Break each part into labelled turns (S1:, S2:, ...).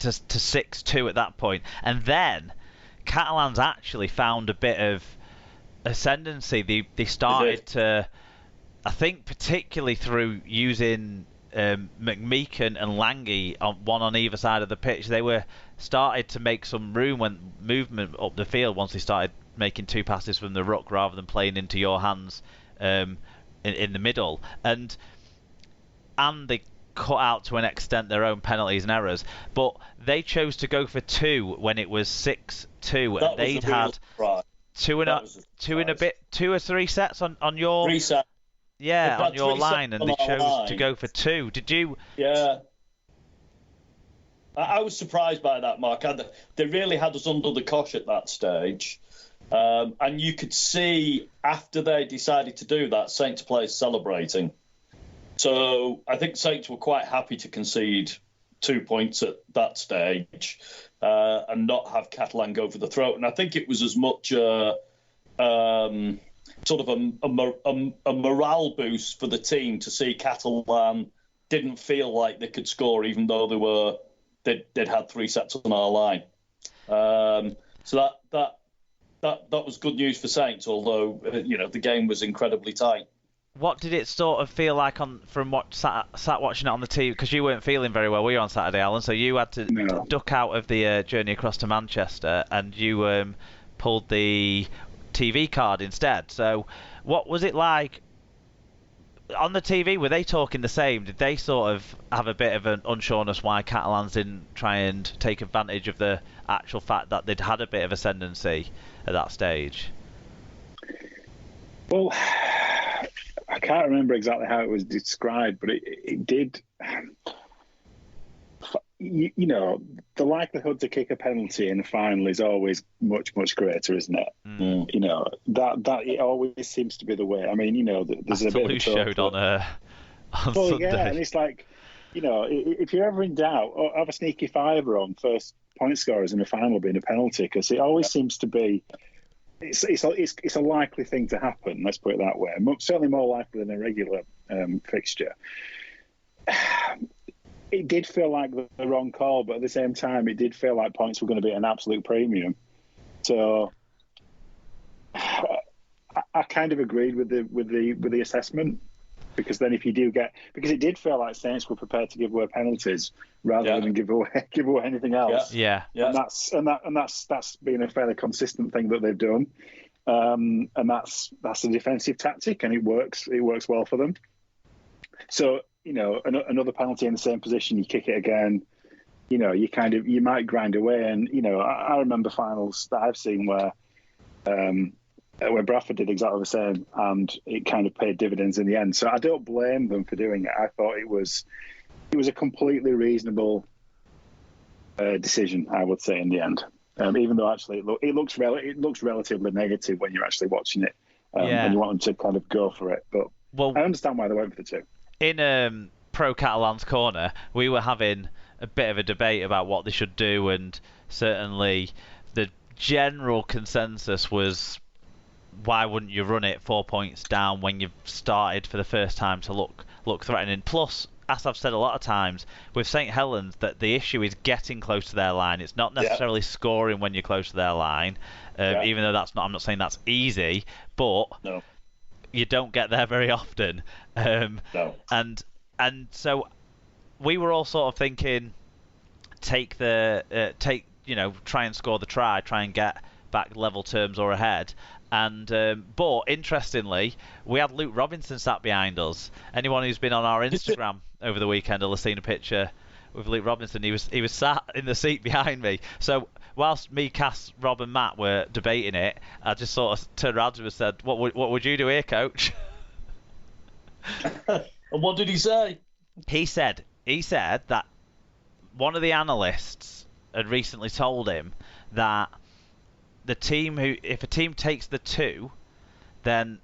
S1: to 6-2 at that point. And then Catalans actually found a bit of ascendancy. They started to, I think, particularly through using McMeekan and Lange one on either side of the pitch. They were started to make some movement up the field once they started making 2 passes from the ruck rather than playing into your hands in the middle. And they cut out to an extent their own penalties and errors, but they chose to go for 2 when it was 6-2, and they'd had two or three sets on your
S2: 3 sets.
S1: Yeah, on your line, and they chose to go for 2. Did you?
S2: Yeah. I was surprised by that, Mark. They really had us under the cosh at that stage. And you could see after they decided to do that, Saints players celebrating. So I think Saints were quite happy to concede 2 points at that stage and not have Catalan go for the throat. And I think it was as much sort of a morale boost for the team to see Catalan didn't feel like they could score, even though they'd had 3 sets on our line. So that was good news for Saints, although the game was incredibly tight.
S1: What did it sort of feel like from what sat watching it on the TV? Because you weren't feeling very well, were you, on Saturday, Alan? So you had to duck out of the journey across to Manchester, and you pulled the TV card instead. So what was it like on the TV? Were they talking the same? Did they sort of have a bit of an unsureness why Catalans didn't try and take advantage of the actual fact that they'd had a bit of ascendancy at that stage?
S3: Well, I can't remember exactly how it was described, but it did. The likelihood to kick a penalty in the final is always much, much greater, isn't it? That it always seems to be the way. I mean, there's a bit of a
S1: showed on Sunday.
S3: Yeah, and it's like, if you're ever in doubt, have a sneaky fiver on first point scorers in the final being a penalty, because it always seems to be. It's a likely thing to happen. Let's put it that way. Certainly more likely than a regular fixture. It did feel like the wrong call, but at the same time, it did feel like points were going to be an absolute premium. So I kind of agreed with the assessment, because then if you do because it did feel like Saints were prepared to give away penalties rather than give away anything else.
S1: Yeah.
S3: And that's been a fairly consistent thing that they've done. And that's a defensive tactic, and it works well for them. So, another penalty in the same position, you kick it again, you might grind away. And, I remember finals that I've seen where Bradford did exactly the same, and it kind of paid dividends in the end. So I don't blame them for doing it. I thought it was a completely reasonable decision, I would say, in the end. Even though actually it looks relatively negative when you're actually watching it, and you want them to kind of go for it. But I understand why they went for the 2.
S1: In Pro Catalans Corner, we were having a bit of a debate about what they should do, and certainly the general consensus was, why wouldn't you run it 4 points down when you've started for the first time to look threatening? Plus, as I've said a lot of times, with St Helens, that the issue is getting close to their line. It's not necessarily scoring when you're close to their line, even though I'm not saying that's easy, but you don't get there very often. And so we were all sort of thinking, try and score the try and get back level terms or ahead. And but interestingly, we had Luke Robinson sat behind us. Anyone who's been on our Instagram over the weekend will have seen a picture with Luke Robinson. He was sat in the seat behind me. So whilst me, Cass, Rob and Matt were debating it, I just sort of turned around to him and said, what would you do here, coach?
S2: And what did he say?
S1: He said that one of the analysts had recently told him that if a team takes the 2, then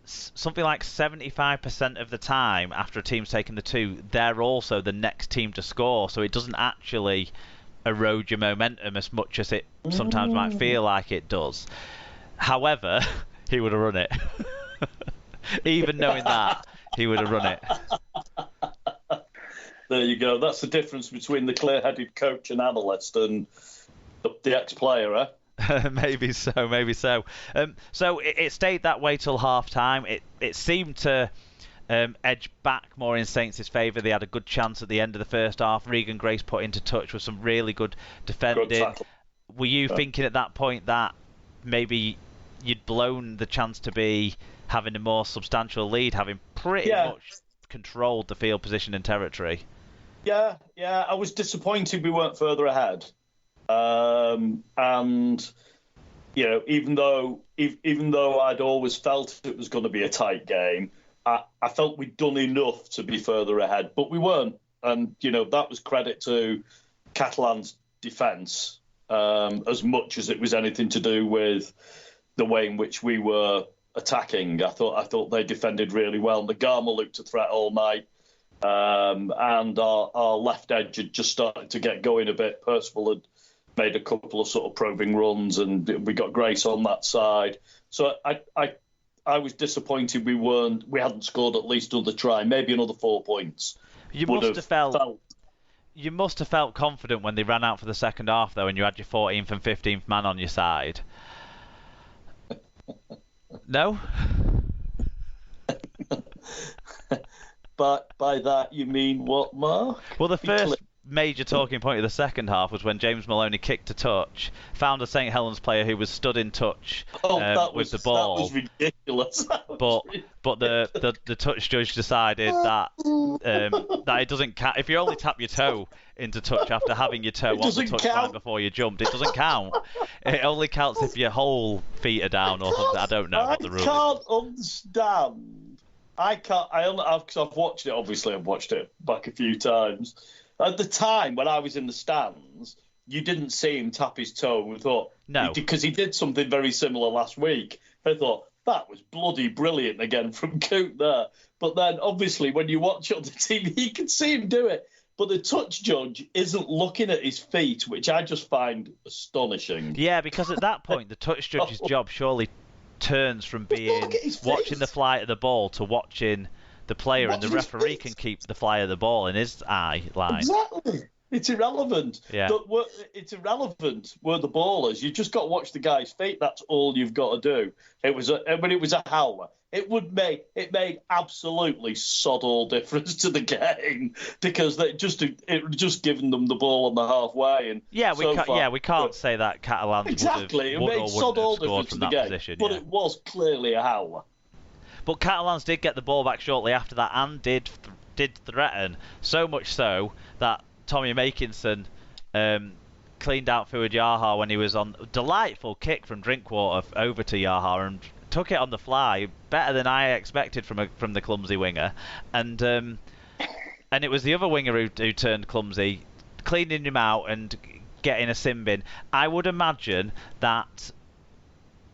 S1: something like 75% of the time after a team's taken the 2, they're also the next team to score. So it doesn't actually erode your momentum as much as it sometimes might feel like it does. However, he would have run it. Even knowing that, he would have run it.
S2: There you go. That's the difference between the clear-headed coach and analyst and the ex-player, eh?
S1: Maybe so, maybe so. So it stayed that way till half-time. It seemed to edge back more in Saints' favour. They had a good chance at the end of the first half. Regan Grace put into touch with some really good defending.
S2: Good
S1: Were you thinking at that point that maybe you'd blown the chance to be having a more substantial lead, having pretty much controlled the field position and territory?
S2: Yeah. I was disappointed we weren't further ahead. And even though I'd always felt it was going to be a tight game, I felt we'd done enough to be further ahead, but we weren't. And that was credit to Catalan's defence, as much as it was anything to do with the way in which we were attacking. I thought they defended really well. Nagama looked a threat all night. And our left edge had just started to get going a bit. Percival had made a couple of sort of probing runs, and we got Grace on that side. So I was disappointed we hadn't scored at least another try, maybe another 4 points.
S1: You must have felt confident when they ran out for the second half, though, and you had your 14th and 15th man on your side. No?
S2: But by that you mean what, Mark?
S1: Well, the first major talking point of the second half was when James Maloney kicked a touch, found a St Helens player who was stood in touch with the ball.
S2: That was ridiculous.
S1: But the touch judge decided that it doesn't count. If you only tap your toe into touch after having your toe on the touch line before you jumped, it doesn't count. It only counts if your whole feet are down or something. I don't know what the rule is.
S2: I can't understand. I've watched it, obviously. I've watched it back a few times. At the time, when I was in the stands, you didn't see him tap his toe. We thought,
S1: no,
S2: because he did something very similar last week. I thought, that was bloody brilliant again from Coot there. But then, obviously, when you watch it on the TV, you can see him do it. But the touch judge isn't looking at his feet, which I just find astonishing.
S1: Yeah, because at that point, the touch judge's job surely turns from being watching the flight of the ball to watching the player, and the referee can keep the fly of the ball in his eye line.
S2: Exactly. It's irrelevant.
S1: Yeah.
S2: It's irrelevant where the ball is. You just got to watch the guy's feet. That's all you've got to do. It was a howler. It made absolutely sod all difference to the game, because it just given them the ball on the halfway. And
S1: we can't say that Catalans
S2: exactly.
S1: would have,
S2: it made sod all difference to the game,
S1: position,
S2: but it was clearly a howler.
S1: But Catalans did get the ball back shortly after that and did threaten, so much so that Tommy Makinson cleaned out Fuad Yaha when he was on a delightful kick from Drinkwater over to Yaha and took it on the fly, better than I expected from the clumsy winger, and it was the other winger who turned clumsy, cleaning him out and getting a sin bin. I would imagine that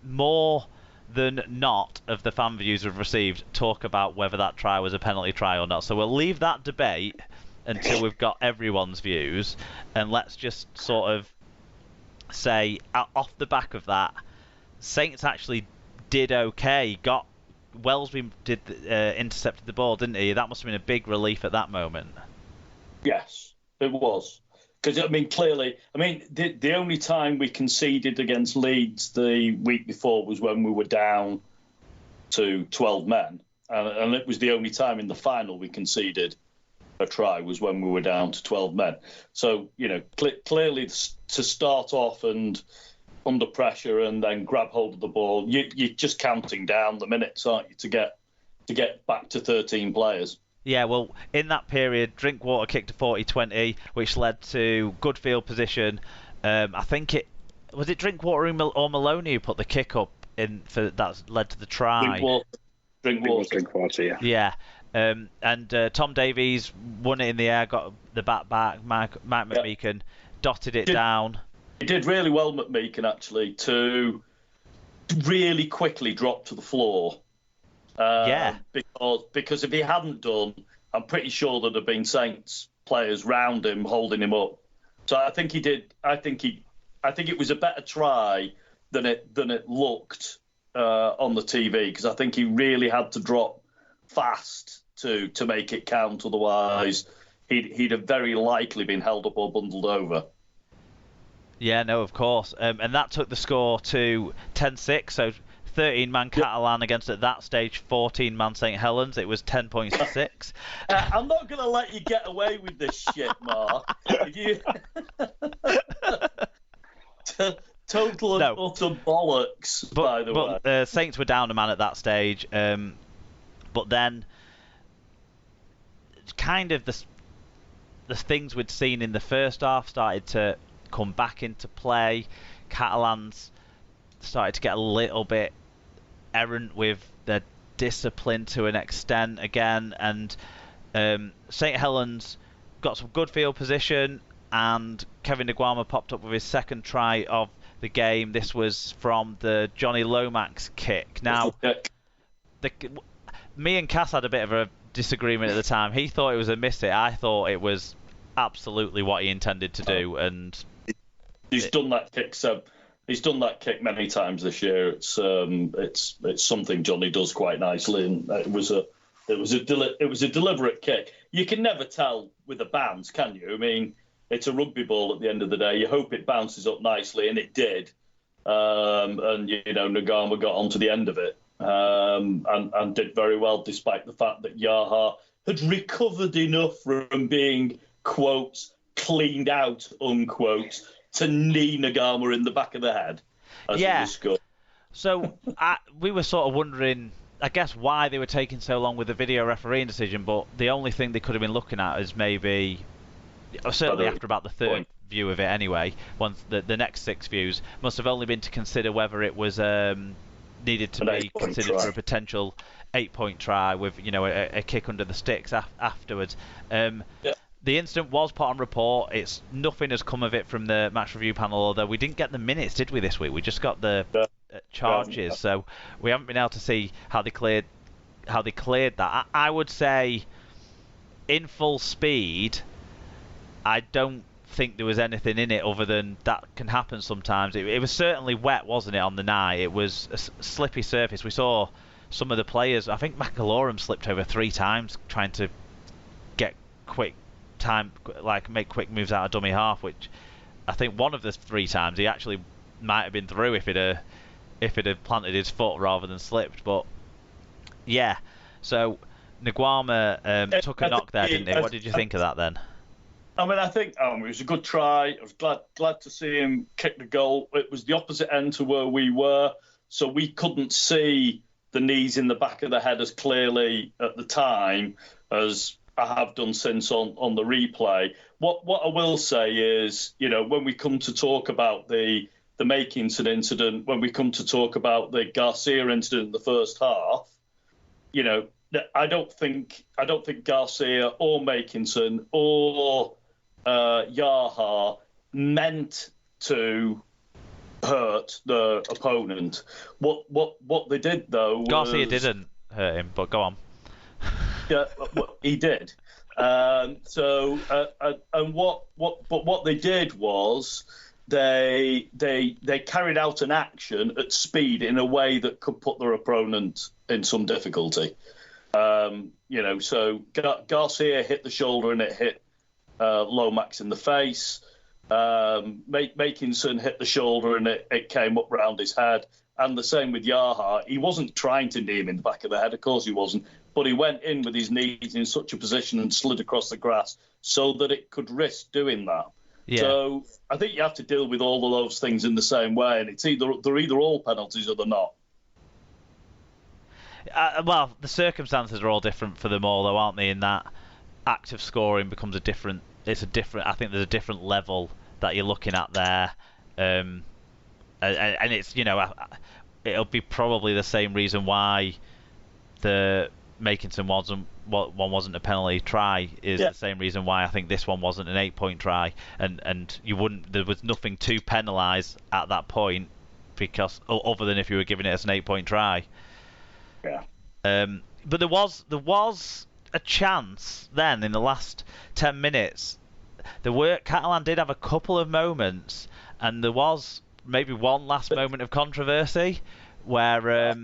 S1: more than not of the fan views we've received talk about whether that try was a penalty try or not. So we'll leave that debate until we've got everyone's views, and let's just sort of say, off the back of that, Saints actually did okay. Wellesby intercepted the ball, didn't he? That must have been a big relief at that moment.
S2: Yes, it was. Because, clearly, the only time we conceded against Leeds the week before was when we were down to 12 men. And it was the only time in the final we conceded a try, was when we were down to 12 men. So, clearly to start off and under pressure and then grab hold of the ball, you're just counting down the minutes, aren't you, to get back to 13 players.
S1: Yeah, well, in that period, Drinkwater kicked a 40-20, which led to good field position. I think was it Drinkwater or Maloney who put the kick up in for that led to the try.
S2: Drinkwater, yeah.
S1: Yeah, and Tom Davies won it in the air, got the bat back. Mike McMeekan dotted it down.
S2: He did really well, McMeekan, actually, to really quickly drop to the floor. Because if he hadn't done, I'm pretty sure there'd have been Saints players round him holding him up. So I think he did. I think it was a better try than it looked on the TV, because I think he really had to drop fast to make it count. Otherwise, he'd have very likely been held up or bundled over.
S1: Yeah, no, of course. And that took the score to 10-6, so 13-man Catalan against, at that stage, 14-man St. Helens. It was 10 points to 6.
S2: I'm not going to let you get away with this shit, Mark. Total and utter bollocks, by the way.
S1: But Saints were down a man at that stage. But then, kind of the things we'd seen in the first half started to come back into play. Catalans started to get a little bit errant with their discipline to an extent again, and St. Helens got some good field position, and Kevin Niguama popped up with his second try of the game. This was from the Jonny Lomax kick. Now, me and Cass had a bit of a disagreement at the time. He thought it was a miss it. I thought it was absolutely what he intended to do, and
S2: he's done that kick. So he's done that kick many times this year. It's something Johnny does quite nicely, and it was a deliberate kick. You can never tell with a bounce, can you? I mean, it's a rugby ball at the end of the day. You hope it bounces up nicely, and it did. And Nagama got onto the end of it, and did very well, despite the fact that Yaha had recovered enough from being, quotes, cleaned out, unquote, to knee Nagama in the back of the head.
S1: Yeah. So we were sort of wondering, I guess, why they were taking so long with the video refereeing decision, but the only thing they could have been looking at is maybe, certainly after about the third view of it anyway, once the next 6 views, must have only been to consider whether it was needed to be considered for a potential 8-point try with, a kick under the sticks afterwards. The incident was put on report. Nothing has come of it from the match review panel, although we didn't get the minutes, did we, this week? We just got the charges, so we haven't been able to see how they cleared that. I would say, in full speed, I don't think there was anything in it other than that can happen sometimes. It was certainly wet, wasn't it, on the night? It was a slippy surface. We saw some of the players, I think McAlorum slipped over 3 times trying to get quick time, like make quick moves out of dummy half, which I think one of the 3 times he actually might have been through if it had planted his foot rather than slipped. But yeah, so Niguama took a knock there, didn't he? What did you think of that then?
S2: I mean, I think it was a good try. I was glad to see him kick the goal. It was the opposite end to where we were, so we couldn't see the knees in the back of the head as clearly at the time as I have done since on the replay. What I will say is, when we come to talk about the Makinson incident, when we come to talk about the Garcia incident in the first half, I don't think Garcia or Makinson or Yaha meant to hurt the opponent. What they did though,
S1: Garcia didn't hurt him, but go on.
S2: Yeah, he did. And what they did was they carried out an action at speed in a way that could put their opponent in some difficulty. So Garcia hit the shoulder and it hit Lomax in the face. Makinson hit the shoulder and it came up round his head. And the same with Yaha. He wasn't trying to knee him in the back of the head, of course he wasn't, but he went in with his knees in such a position and slid across the grass so that it could risk doing that. Yeah. So I think you have to deal with all of those things in the same way, and they're either all penalties or they're not.
S1: Well, the circumstances are all different for them all, though, aren't they? In that active scoring becomes I think there's a different level that you're looking at there, and it's it'll be probably the same reason why the Makinson one wasn't a penalty try is the same reason why I think this one wasn't an 8-point try, and there was nothing to penalise at that point because other than if you were giving it as an 8-point try.
S3: Yeah.
S1: But there was a chance then in the last 10 minutes. Catalan did have a couple of moments, and there was maybe one last moment of controversy where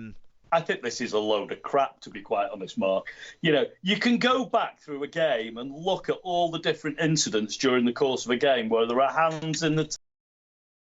S2: I think this is a load of crap, to be quite honest, Mark. You know, you can go back through a game and look at all the different incidents during the course of a game where there are hands in the